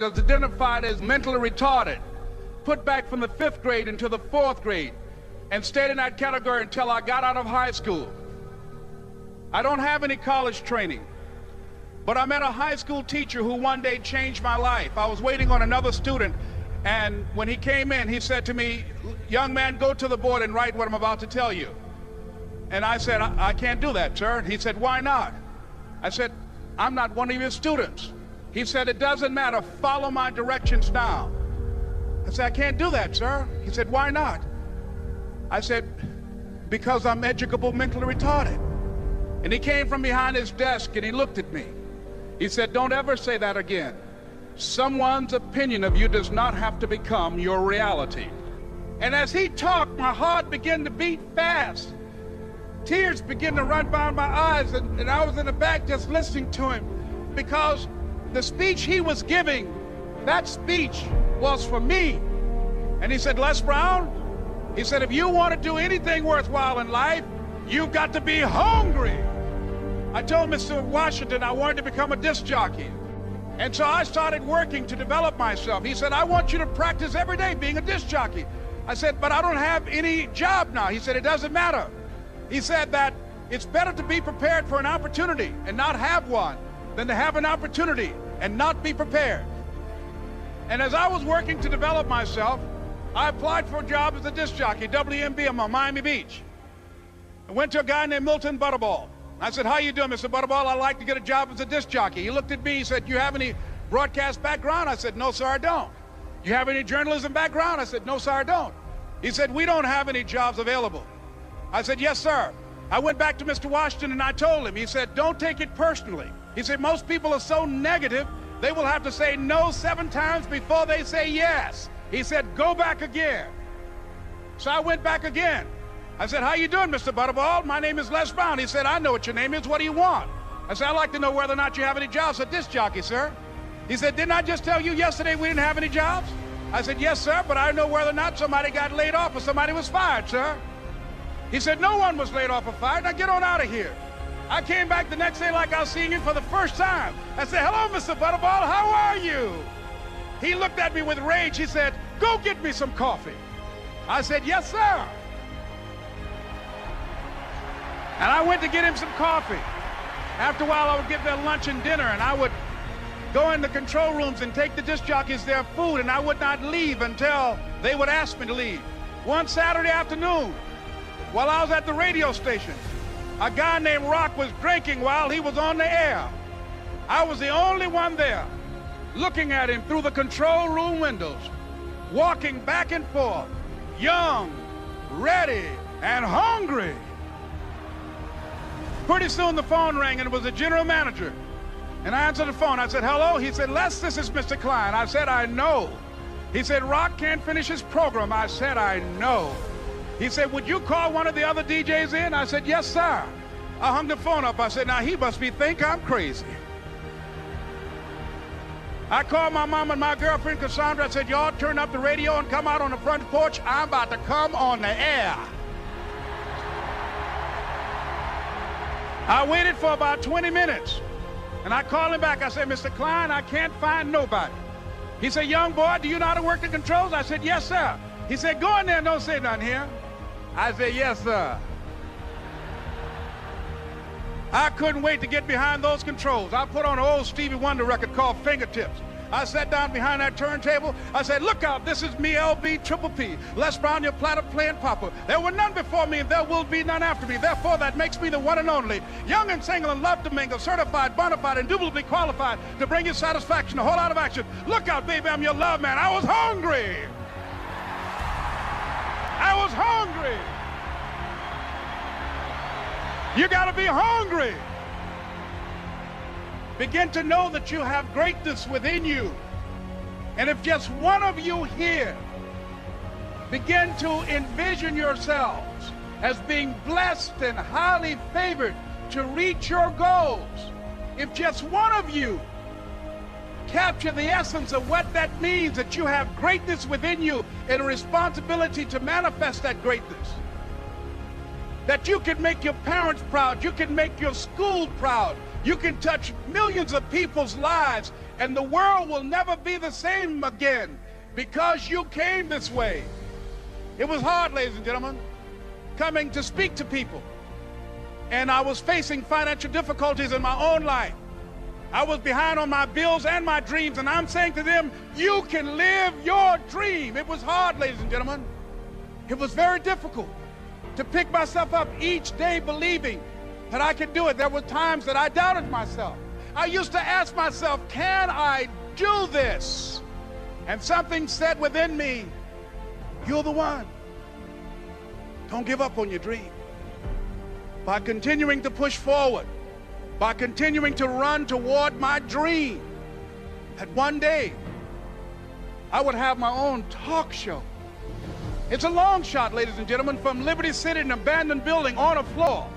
is identified as mentally retarded, put back from the 5th grade into the 4th grade, and stayed in that category until I got out of high school. I don't have any college training, but I met a high school teacher who one day changed my life. I was waiting on another student, and when he came in, he said to me, "Young man, go to the board and write what I'm about to tell you." And I said, I can't do that, sir. He said, "Why not?" I said, "I'm not one of your students." He said, "It doesn't matter. Follow my directions now." I said, "I can't do that, sir." He said, "Why not?" I said, "Because I'm educable mentally retarded." And he came from behind his desk and he looked at me. He said, "Don't ever say that again. Someone's opinion of you does not have to become your reality." And as he talked, my heart began to beat fast. Tears began to run down my eyes, and I was in the back just listening to him, because the speech he was giving, that speech was for me. And he said, "Les Brown," he said, "if you want to do anything worthwhile in life, you've got to be hungry." I told Mr. Washington I wanted to become a disc jockey. And so I started working to develop myself. He said, "I want you to practice every day being a disc jockey." I said, "But I don't have any job now." He said, "It doesn't matter." He said that it's better to be prepared for an opportunity and not have one than to have an opportunity and not be prepared. And as I was working to develop myself, I applied for a job as a disc jockey, WMB, on Miami Beach. I went to a guy named Milton Butterball. I said, "How you doing, Mr. Butterball? I'd like to get a job as a disc jockey." He looked at me, he said, "You have any broadcast background?" I said, "No, sir, I don't." "You have any journalism background?" I said, "No, sir, I don't." He said, "We don't have any jobs available." I said, "Yes, sir." I went back to Mr. Washington and I told him. He said, "Don't take it personally." He said, "Most people are so negative, they will have to say no 7 times before they say yes." He said, "Go back again." So I went back again. I said, "How you doing, Mr. Butterball? My name is Les Brown." He said, "I know what your name is. What do you want?" I said, "I'd like to know whether or not you have any jobs as a disc jockey, sir." He said, "Didn't I just tell you yesterday we didn't have any jobs?" I said, "Yes, sir, but I know whether or not somebody got laid off or somebody was fired, sir." He said, "No one was laid off or fired. Now get on out of here." I came back the next day like I was seeing him for the first time. I said, "Hello, Mr. Butterball, how are you?" He looked at me with rage. He said, "Go get me some coffee." I said, "Yes, sir." And I went to get him some coffee. After a while, I would get their lunch and dinner, and I would go in the control rooms and take the disc jockeys their food, and I would not leave until they would ask me to leave. One Saturday afternoon, while I was at the radio station, a guy named Rock was drinking while he was on the air. I was the only one there, looking at him through the control room windows, walking back and forth, young, ready, and hungry. Pretty soon the phone rang, and it was the general manager. And I answered the phone. I said, "Hello?" He said, "Les, this is Mr. Klein." I said, "I know." He said, "Rock can't finish his program." I said, "I know." He said, "Would you call one of the other DJs in?" I said, "Yes, sir." I hung the phone up. I said, "Now he must think I'm crazy." I called my mom and my girlfriend, Cassandra. I said, "Y'all turn up the radio and come out on the front porch. I'm about to come on the air." I waited for about 20 minutes, and I called him back. I said, "Mr. Klein, I can't find nobody." He said, "Young boy, do you know how to work the controls?" I said, "Yes, sir." He said, "Go in there and don't say nothing here." I said, "Yes, sir." I couldn't wait to get behind those controls. I put on an old Stevie Wonder record called Fingertips. I sat down behind that turntable. I said, "Look out, this is me, LB Triple P, Les Brown, your platter playing papa. There were none before me, and there will be none after me. Therefore, that makes me the one and only. Young and single and love to mingle, certified, bona fide, indubitably qualified to bring you satisfaction, a whole lot of action. Look out, baby, I'm your love man." I was hungry. I was hungry. You got to be hungry. Begin to know that you have greatness within you. And if just one of you here begin to envision yourselves as being blessed and highly favored to reach your goals, if just one of you capture the essence of what that means, that you have greatness within you and a responsibility to manifest that greatness, that you can make your parents proud, you can make your school proud, you can touch millions of people's lives And the world will never be the same again because you came this way. It was hard, ladies and gentlemen, coming to speak to people. And I was facing financial difficulties in my own life. I was behind on my bills and my dreams, and I'm saying to them, you can live your dream. It was hard, ladies and gentlemen. It was very difficult to pick myself up each day believing that I could do it. There were times that I doubted myself. I used to ask myself, can I do this? And something said within me, you're the one. Don't give up on your dream. By continuing to push forward, by continuing to run toward my dream, that one day I would have my own talk show. It's a long shot, ladies and gentlemen, from Liberty City, an abandoned building on a floor,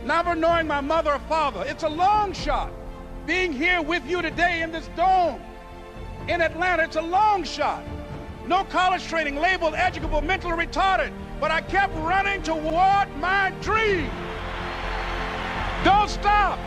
never knowing my mother or father. It's a long shot. Being here with you today in this dome in Atlanta, it's a long shot. No college training, labeled educable, mentally retarded, but I kept running toward my dream. Don't stop.